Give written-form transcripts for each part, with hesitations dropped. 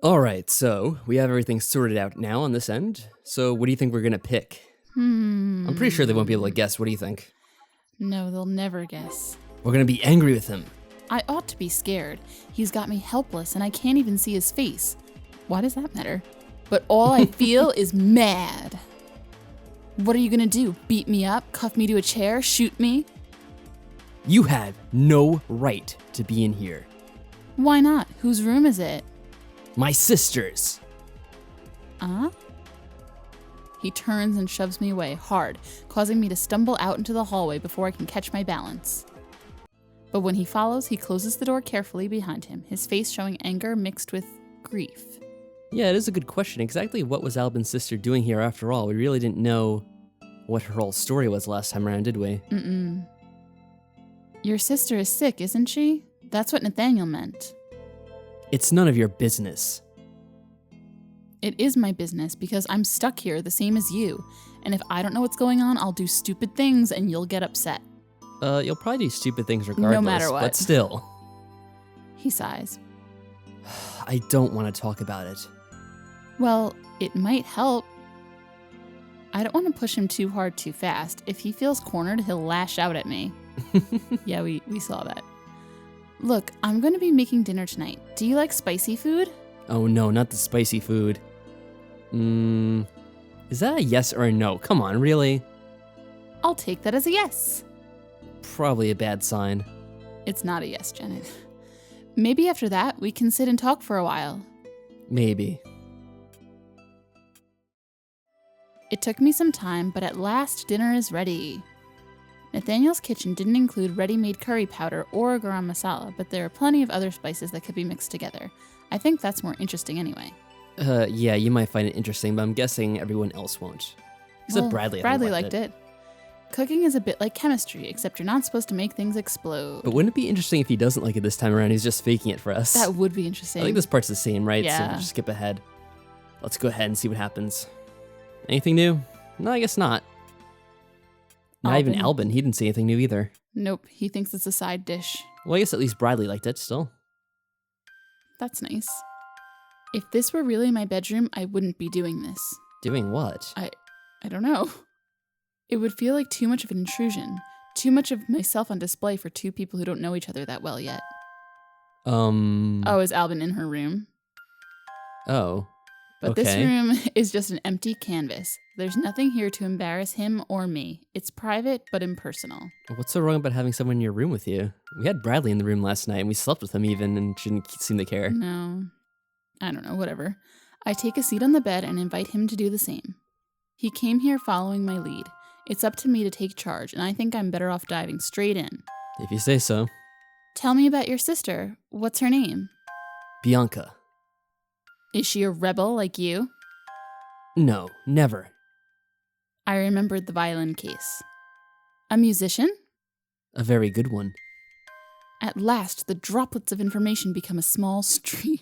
Alright, so we have everything sorted out now on this end. So what do you think we're gonna pick? I'm pretty sure they won't be able to guess. What do you think? No, they'll never guess. We're gonna be angry with him. I ought to be scared. He's got me helpless and I can't even see his face. Why does that matter? But all I feel is mad. What are you gonna do? Beat me up? Cuff me to a chair? Shoot me? You have no right to be in here. Why not? Whose room is it? My sister's. He turns and shoves me away hard, causing me to stumble out into the hallway before I can catch my balance. But when he follows, he closes the door carefully behind him, his face showing anger mixed with grief. Yeah, it is a good question. Exactly what was Alben's sister doing here after all? We really didn't know what her whole story was last time around, did we? Your sister is sick, isn't she? That's what Nathaniel meant. It's none of your business. It is my business because I'm stuck here the same as you. And if I don't know what's going on, I'll do stupid things and you'll get upset. You'll probably do stupid things regardless. No matter what. But still. He sighs. I don't want to talk about it. Well, it might help. I don't want to push him too hard too fast. If he feels cornered, he'll lash out at me. Yeah, we saw that. Look, I'm going to be making dinner tonight. Do you like spicy food? Oh no, not the spicy food. Is that a yes or a no? Come on, really? I'll take that as a yes. Probably a bad sign. It's not a yes, Janet. Maybe after that, we can sit and talk for a while. Maybe. It took me some time, but at last dinner is ready. Nathaniel's kitchen didn't include ready-made curry powder or garam masala, but there are plenty of other spices that could be mixed together. I think that's more interesting anyway. Yeah, you might find it interesting, but I'm guessing everyone else won't. Except Well, Bradley. I think Bradley liked it. Cooking is a bit like chemistry, except you're not supposed to make things explode. But wouldn't it be interesting if he doesn't like it this time around? He's just faking it for us. That would be interesting. I think this part's the same, right? So Yeah. we'll just skip ahead. Let's go ahead and see what happens. Anything new? No, I guess not. Not even Alben. Alben. He didn't see anything new either. Nope, he thinks it's a side dish. Well, I guess at least Bradley liked it still. That's nice. If this were really my bedroom, I wouldn't be doing this. Doing what? I don't know. It would feel like too much of an intrusion. Too much of myself on display for two people who don't know each other that well yet. Oh, is Alben in her room? Oh. But okay. this room is just an empty canvas. There's nothing here to embarrass him or me. It's private but impersonal. What's so wrong about having someone in your room with you? We had Bradley in the room last night and we slept with him even and she didn't seem to care. No. I don't know, whatever. I take a seat on the bed and invite him to do the same. He came here following my lead. It's up to me to take charge, and I think I'm better off diving straight in. If you say so. Tell me about your sister. What's her name? Bianca. Is she a rebel like you? No, never. I remembered the violin case. A musician? A very good one. At last, the droplets of information become a small stream.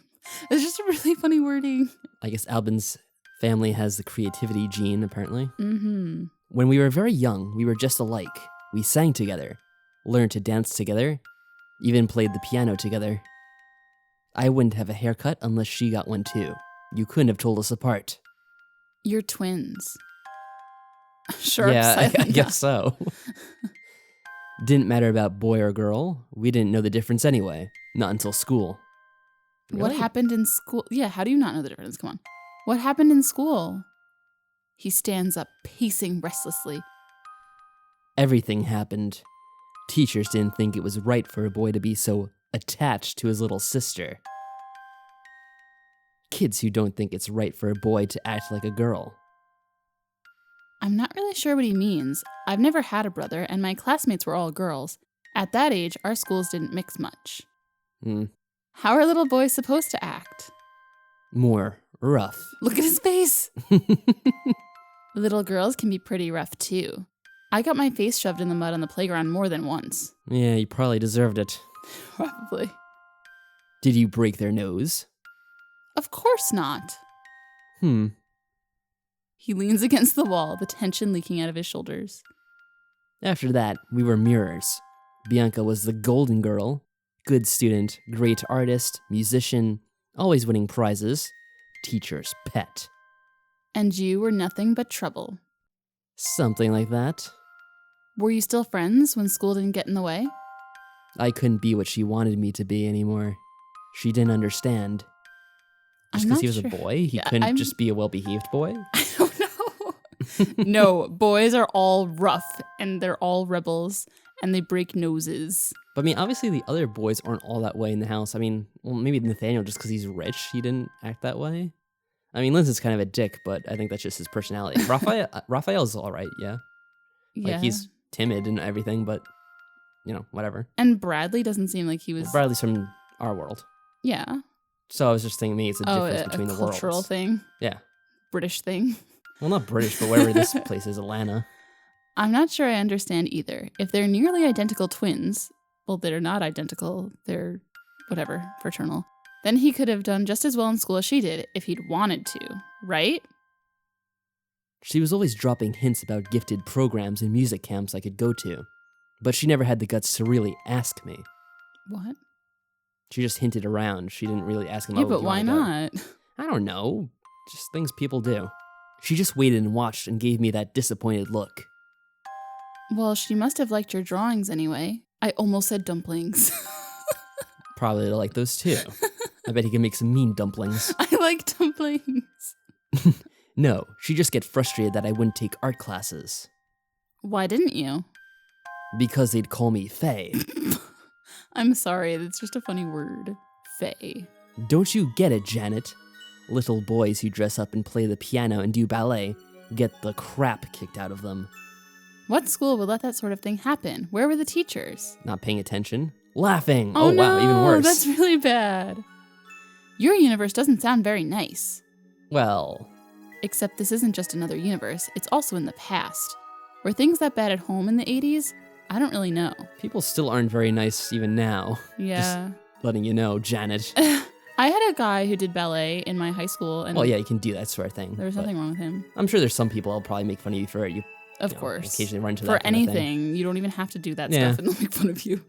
It's just a really funny wording. I guess Alben's family has the creativity gene, apparently. Mm-hmm. When we were very young, we were just alike. We sang together, learned to dance together, even played the piano together. I wouldn't have a haircut unless she got one too. You couldn't have told us apart. You're twins. Sure. Yeah, I guess so. Didn't matter about boy or girl. We didn't know the difference anyway. Not until school. What Really? happened in school? Yeah, how do you not know the difference? Come on. What happened in school? He stands up, pacing restlessly. Everything happened. Teachers didn't think it was right for a boy to be so attached to his little sister. Kids who don't think it's right for a boy to act like a girl. I'm not really sure what he means. I've never had a brother, and my classmates were all girls. At that age, our schools didn't mix much. How are little boys supposed to act? More rough. Look at his face! Little girls can be pretty rough, too. I got my face shoved in the mud on the playground more than once. Yeah, you probably deserved it. Probably. Did you break their nose? Of course not. He leans against the wall, the tension leaking out of his shoulders. After that, we were mirrors. Bianca was the golden girl, good student, great artist, musician. always winning prizes, teacher's pet. And you were nothing but trouble. Something like that. Were you still friends when school didn't get in the way? I couldn't be what she wanted me to be anymore. She didn't understand. Just I'm because not he was sure. a boy, he couldn't just be a well-behaved boy? I don't know. No, boys are all rough, and they're all rebels, and they break noses. But I mean, obviously the other boys aren't all that way in the house. I mean, well, maybe Nathaniel, just because he's rich, he didn't act that way. I mean, Lynn's kind of a dick, but I think that's just his personality. Raphael's all right, yeah. Yeah. Like, he's timid and everything, but, whatever. And Bradley doesn't seem like he was... Bradley's from our world. Yeah. So I was just thinking, maybe it's a difference between the worlds. A cultural thing. Yeah. British thing. Well, not British, but wherever this place is, Atlanta. I'm not sure I understand either. If they're nearly identical twins, well, they're not identical, they're whatever, fraternal, then he could have done just as well in school as she did if he'd wanted to, right? She was always dropping hints about gifted programs and music camps I could go to, but she never had the guts to really ask me. What? She just hinted around. She didn't really ask him. Yeah, but why not? I don't know. Just things people do. She just waited and watched and gave me that disappointed look. Well, she must have liked your drawings anyway. I almost said dumplings. Probably like those too. I bet he can make some mean dumplings. I like dumplings. No, she'd just get frustrated that I wouldn't take art classes. Why didn't you? Because they'd call me Faye. I'm sorry, that's just a funny word. Faye. Don't you get it, Janet? Little boys who dress up and play the piano and do ballet get the crap kicked out of them. What school would let that sort of thing happen? Where were the teachers? Not paying attention. Laughing. Oh no, wow, even worse. That's really bad. Your universe doesn't sound very nice. Well... Except this isn't just another universe, it's also in the past. Were things that bad at home in the 80s? I don't really know. People still aren't very nice even now. Yeah. Just letting you know, Janet. I had a guy who did ballet in my high school. And well, yeah, you can do that sort of thing. There was nothing wrong with him. I'm sure there's some people that'll probably make fun of you for it. Of course. Occasionally run into for that kind of thing. anything. You don't even have to do that stuff and they'll make fun of you.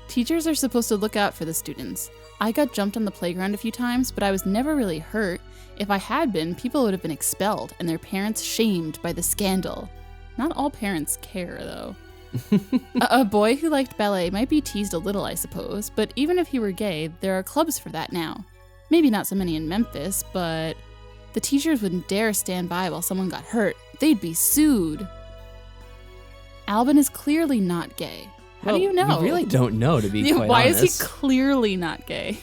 Teachers are supposed to look out for the students. I got jumped on the playground a few times, but I was never really hurt. If I had been, people would have been expelled and their parents shamed by the scandal. Not all parents care, though. A boy who liked ballet might be teased a little, I suppose, but even if he were gay, there are clubs for that now. Maybe not so many in Memphis, but the teachers wouldn't dare stand by while someone got hurt. They'd be sued. Alben is clearly not gay. How do you know? We really don't know, to be quite Why honest. is he clearly not gay?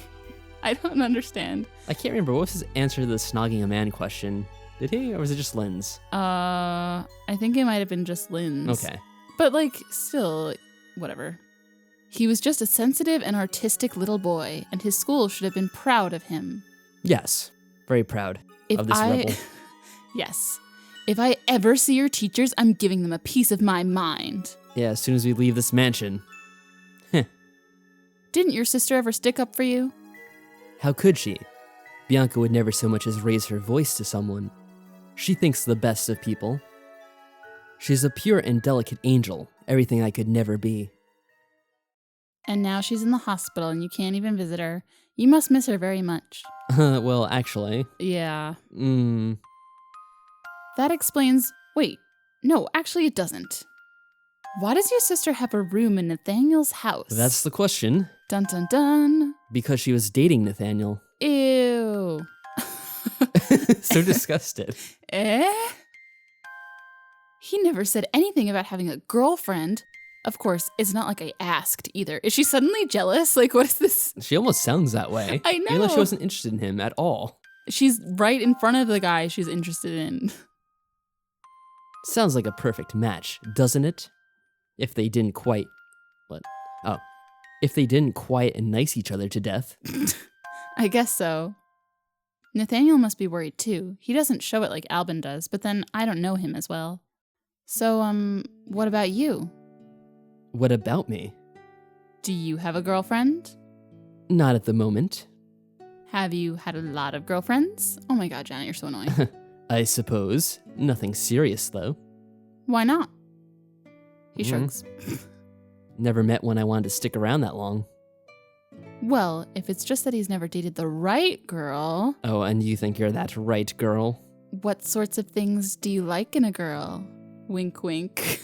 I don't understand. I can't remember. What was his answer to the snogging a man question? Did he, or was it just Lynn's? I think it might have been just Lynn's. Okay. But, still, whatever. He was just a sensitive and artistic little boy, and his school should have been proud of him. Yes. Very proud of this rebel. Yes. If I ever see your teachers, I'm giving them a piece of my mind. Yeah, as soon as we leave this mansion. Didn't your sister ever stick up for you? How could she? Bianca would never so much as raise her voice to someone. She thinks the best of people. She's a pure and delicate angel, everything I could never be. And now she's in the hospital and you can't even visit her. You must miss her very much. Well, actually. Yeah. That explains... Wait. No, actually it doesn't. Why does your sister have a room in Nathaniel's house? That's the question. Dun dun dun. Because she was dating Nathaniel. Ew. So disgusted. He never said anything about having a girlfriend. Of course, it's not like I asked either. Is she suddenly jealous? What is this? She almost sounds that way. I know. Even though she wasn't interested in him at all. She's right in front of the guy she's interested in. Sounds like a perfect match, doesn't it? If they didn't quite... What? Oh. If they didn't quite and nice each other to death. I guess so. Nathaniel must be worried too. He doesn't show it like Alben does, but then I don't know him as well. So, what about you? What about me? Do you have a girlfriend? Not at the moment. Have you had a lot of girlfriends? Oh my god, Janet, you're so annoying. I suppose. Nothing serious, though. Why not? He shrugs. Never met one I wanted to stick around that long. Well, if it's just that he's never dated the right girl. Oh, and you think you're that right girl? What sorts of things do you like in a girl? Wink, wink.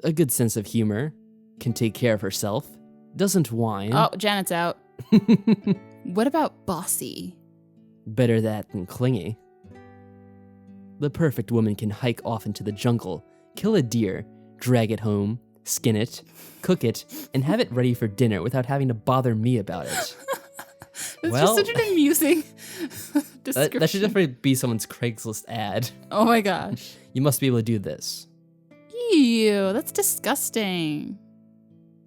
A good sense of humor, can take care of herself, doesn't whine. Oh, Janet's out. What about bossy? Better that than clingy. The perfect woman can hike off into the jungle, kill a deer, drag it home, skin it, cook it, and have it ready for dinner without having to bother me about it. It's just such an amusing description. That should definitely be someone's Craigslist ad. Oh my gosh. You must be able to do this. Ew, that's disgusting.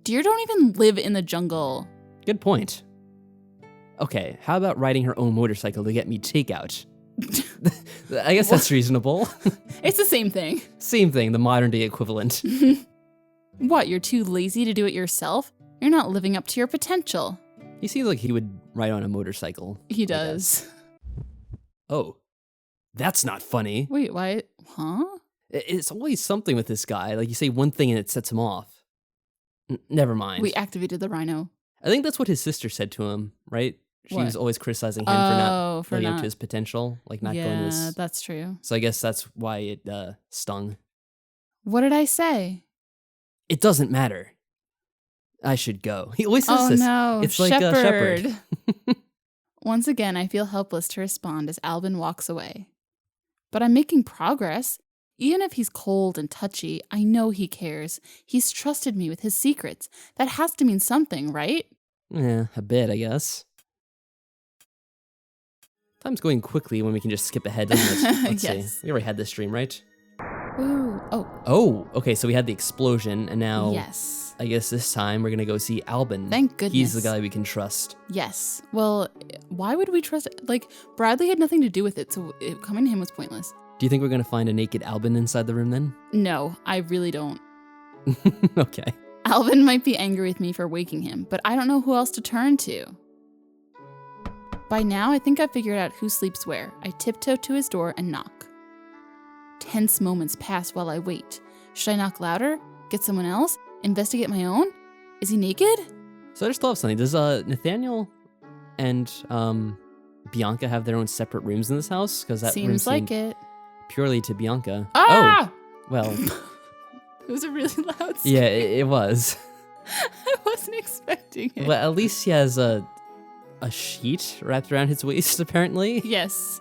Deer don't even live in the jungle. Good point. Okay, how about riding her own motorcycle to get me takeout? I guess that's reasonable. It's the same thing. Same thing, the modern day equivalent. What, you're too lazy to do it yourself? You're not living up to your potential. He seems like he would ride on a motorcycle. He does. Oh, that's not funny. Wait, why? Huh? It's always something with this guy. Like you say one thing and it sets him off. Never mind. We activated the rhino. I think that's what his sister said to him, right? She What? was always criticizing him for not living up not. to his potential, like not going to Yeah, his... that's true. So I guess that's why it stung. What did I say? It doesn't matter. I should go. He always says this. Oh no, It's like a shepherd. Once again, I feel helpless to respond as Alben walks away. But I'm making progress. Even if he's cold and touchy, I know he cares. He's trusted me with his secrets. That has to mean something, right? Yeah, a bit, I guess. Time's going quickly when we can just skip ahead, doesn't it? Let's Yes. see. We already had this stream, right? Ooh. Oh, Oh, okay, so we had the explosion, and now yes. I guess this time we're gonna go see Alben. Thank goodness. He's the guy we can trust. Yes. Well, why would we trust it? Like, Bradley had nothing to do with it, so coming to him was pointless. Do you think we're gonna find a naked Alben inside the room then? No, I really don't. Okay. Alben might be angry with me for waking him, but I don't know who else to turn to. By now, I think I've figured out who sleeps where. I tiptoe to his door and knock. Tense moments pass while I wait. Should I knock louder? Get someone else? Investigate my own? Is he naked? So I just thought of something. Does Nathaniel and Bianca have their own separate rooms in this house? Because that room Seems like seemed it. purely to Bianca. Ah! Oh, well, It was a really loud yeah, scream. it was. I wasn't expecting it. Well, at least he has a sheet wrapped around his waist, apparently. Yes.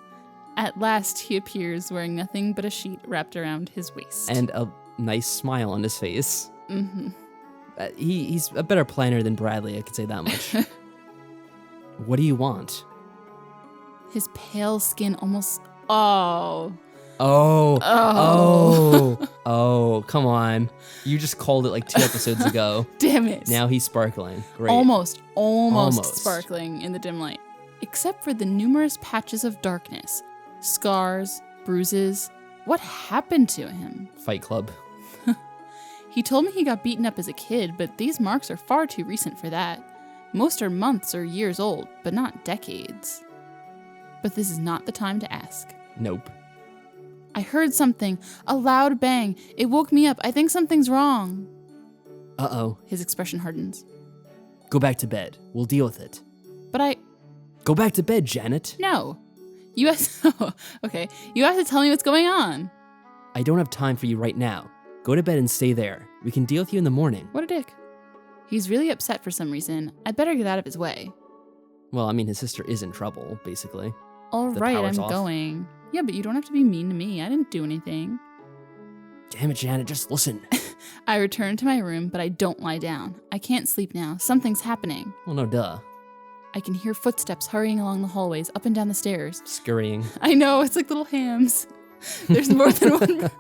At last, he appears wearing nothing but a sheet wrapped around his waist. And a nice smile on his face. Mm-hmm. He's a better planner than Bradley, I could say that much. What do you want? His pale skin almost... Oh. Oh, come on. You just called it like 2 episodes ago. Damn it. Now he's sparkling. Great. Almost Almost. sparkling in the dim light. Except for the numerous patches of darkness. Scars, bruises. What happened to him? Fight Club. He told me he got beaten up as a kid, but these marks are far too recent for that. Most are months or years old, but not decades. But this is not the time to ask. Nope. I heard something, a loud bang. It woke me up. I think something's wrong. Uh-oh. His expression hardens. Go back to bed. We'll deal with it. But Go back to bed, Janet. no. You have okay. You have to tell me what's going on. I don't have time for you right now. Go to bed and stay there. We can deal with you in the morning. What a dick. He's really upset for some reason. I'd better get out of his way. Well, I mean, his sister is in trouble, basically. All The right, power's I'm off. going. Yeah, but you don't have to be mean to me. I didn't do anything. Damn it, Janet, just listen. I return to my room, but I don't lie down. I can't sleep now. Something's happening. Well, no duh. I can hear footsteps hurrying along the hallways, up and down the stairs. Scurrying. I know, it's like little hams. There's more than one.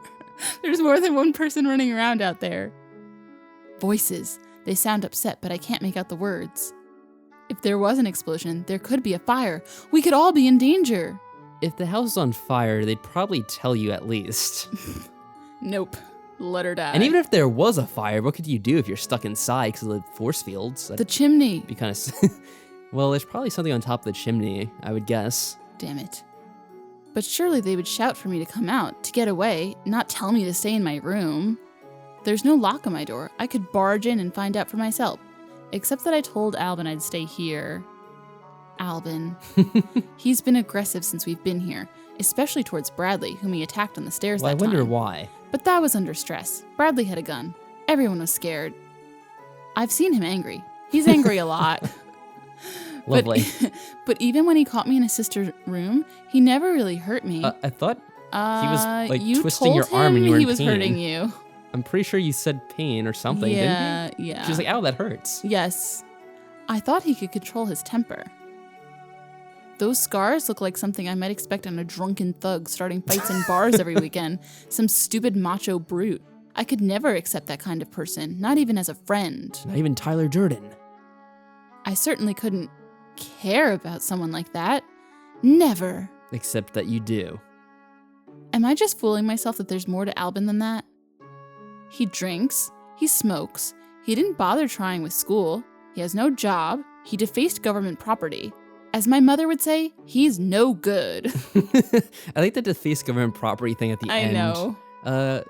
There's more than one person running around out there. Voices. They sound upset, but I can't make out the words. If there was an explosion, there could be a fire. We could all be in danger. If the house is on fire, they'd probably tell you at least. Nope. Let her die. And even if there was a fire, what could you do if you're stuck inside because of the force fields? That'd the chimney. be kind of... Well, there's probably something on top of the chimney, I would guess. Damn it. But surely they would shout for me to come out, to get away, not tell me to stay in my room. There's no lock on my door. I could barge in and find out for myself. except that I told Alben I'd stay here. Alben. He's been aggressive since we've been here, especially towards Bradley, whom he attacked on the stairs Well, that I wonder time. why. But that was under stress. Bradley had a gun. Everyone was scared. I've seen him angry. He's angry a lot. Lovely. But even when he caught me in his sister's room, he never really hurt me. I thought he was like you twisting your told arm and him you were in he was pain. hurting you. I'm pretty sure you said pain or something, Yeah, didn't you? yeah. She was like, ow, that hurts. Yes. I thought he could control his temper. Those scars look like something I might expect on a drunken thug starting fights in bars every weekend. Some stupid macho brute. I could never accept that kind of person, not even as a friend. Not even Tyler Durden. I certainly couldn't care about someone like that. Never. Except that you do. Am I just fooling myself that there's more to Alben than that? He drinks, he smokes, he didn't bother trying with school, he has no job, he defaced government property. As my mother would say, he's no good. I like the defaced government property thing at the end. I know.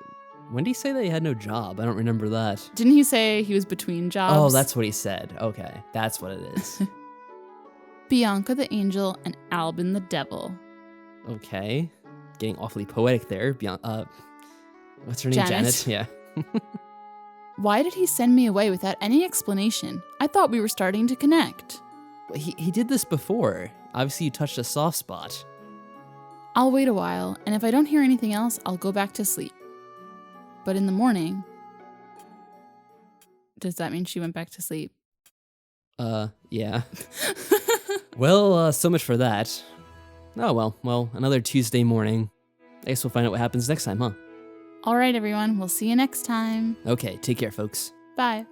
When did he say that he had no job? I don't remember that. Didn't he say he was between jobs? Oh, that's what he said. Okay, that's what it is. Bianca the angel and Alben the devil. Okay. Getting awfully poetic there. What's her name? Janet. Yeah. Why did he send me away without any explanation? I thought we were starting to connect. He did this before. Obviously, you touched a soft spot. I'll wait a while, and if I don't hear anything else, I'll go back to sleep. But in the morning... Does that mean she went back to sleep? Yeah. Well, so much for that. Oh, well, another Tuesday morning. I guess we'll find out what happens next time, huh? All right, everyone. We'll see you next time. Okay, take care, folks. Bye.